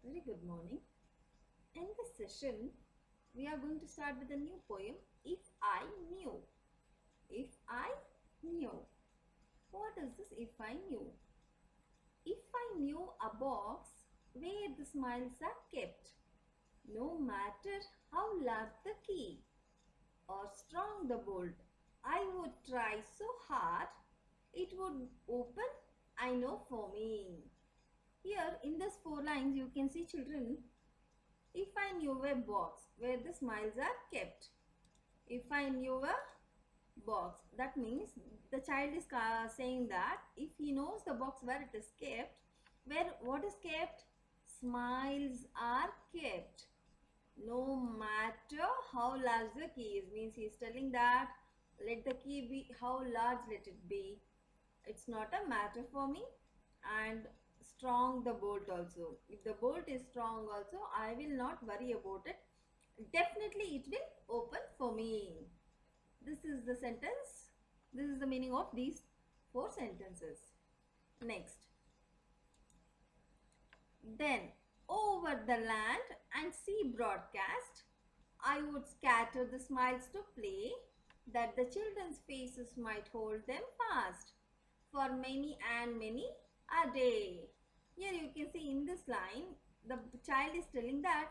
Very good morning. In this session, we are going to start with a new poem, If I Knew. If I Knew. What is this if I knew? If I knew a box where the smiles are kept, no matter how large the key or strong the bolt, I would try so hard it would open, I know for me. Here in these four lines, you can see children. If I knew a box where the smiles are kept. If I knew a box, that means the child is saying that if he knows the box where it is kept, where what is kept? Smiles are kept. No matter how large the key is, means he is telling that let the key be how large let it be. It's not a matter for me. And strong the bolt also, if the bolt is strong also, I will not worry about it, definitely it will open for me. This is the sentence, this is the meaning of these four sentences. Next, then over the land and sea broadcast, I would scatter the smiles to play, that the children's faces might hold them fast for many and many a day. Here you can see in this line, the child is telling that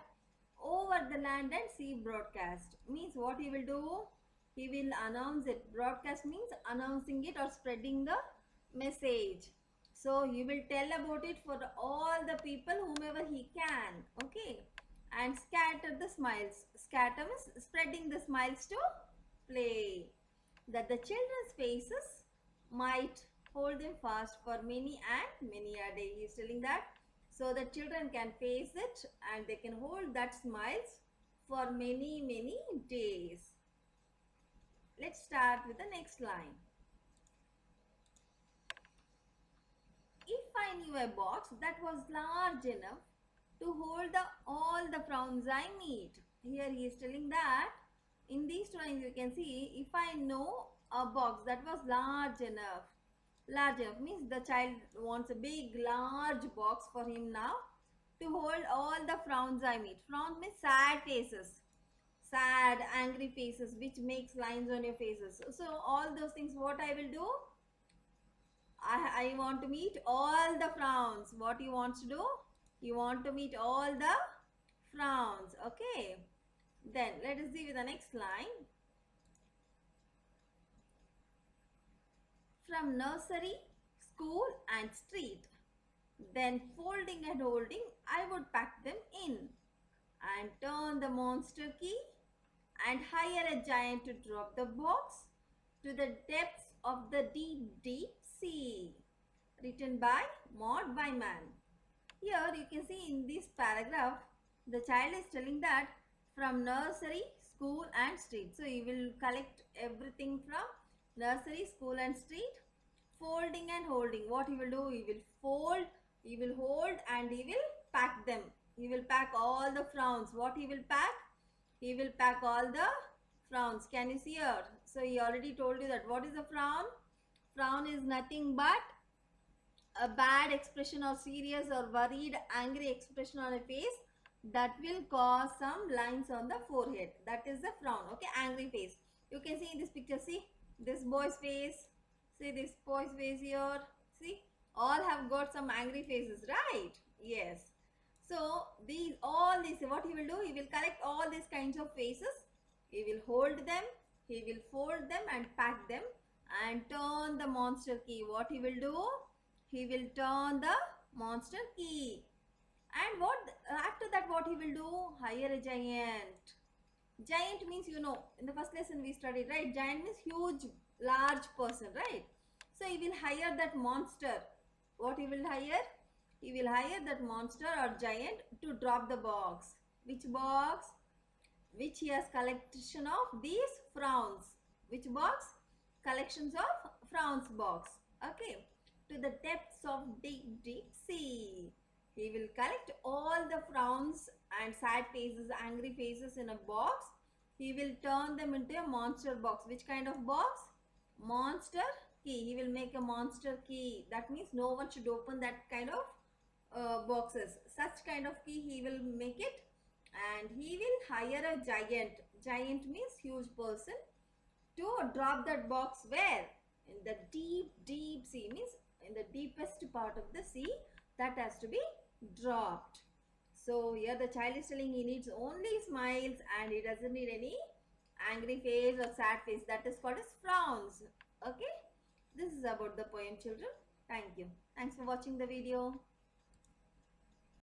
over the land and sea broadcast means what he will do? He will announce it. Broadcast means announcing it or spreading the message. So he will tell about it for all the people whomever he can. Okay. And scatter the smiles. Scatter means spreading the smiles to play. That the children's faces might hold them fast for many and many a day. He is telling that so that children can face it and they can hold that smiles for many days. Let's start with the next line. If I knew a box that was large enough to hold all the frowns I meet. Here he is telling that in these two lines you can see, if I know a box that was large enough. Large enough means the child wants a big large box for him now to hold all the frowns I meet. Frown means sad faces. Sad, angry faces which makes lines on your faces. So all those things what I will do? I want to meet all the frowns. What you want to do? You want to meet all the frowns. Okay. Then let us see with the next line. From nursery, school and street. Then folding and holding, I would pack them in and turn the monster key and hire a giant to drop the box to the depths of the deep sea. Written by Maud Wyman. Here you can see in this paragraph, the child is telling that from nursery, school and street. So he will collect everything from nursery, school and street. Folding and holding. What he will do? He will fold, he will hold and he will pack them. He will pack all the frowns. What he will pack? He will pack all the frowns. Can you see here? So he already told you that what is a frown? Frown is nothing but a bad expression or serious or worried angry expression on a face that will cause some lines on the forehead. That is the frown. Okay, angry face. You can see in this picture, see this boy's face, see this boy's face here, see all have got some angry faces, right? Yes. So these all these, what he will do, he will collect all these kinds of faces, he will hold them, he will fold them and pack them and turn the monster key. What he will do? He will turn the monster key. And what after that what he will do? Hire a giant. Giant means, you know, in the first lesson we studied, right? Giant means huge, large person, right? So he will hire that monster. What he will hire? He will hire that monster or giant to drop the box. Which box? Which he has collection of these frowns. Which box? Collections of frowns box. Okay. To the depths of deep sea. He will collect all the frowns and sad faces, angry faces in a box. He will turn them into a monster box. Which kind of box? Monster key. He will make a monster key. That means no one should open that kind of boxes. Such kind of key he will make it, and he will hire a giant. Giant means huge person, to drop that box where? In the deep sea, means in the deepest part of the sea, that has to be dropped. So here the child is telling he needs only smiles and he doesn't need any angry face or sad face. That is called as frowns. Okay, this is about the poem, children. Thank you. Thanks for watching the video.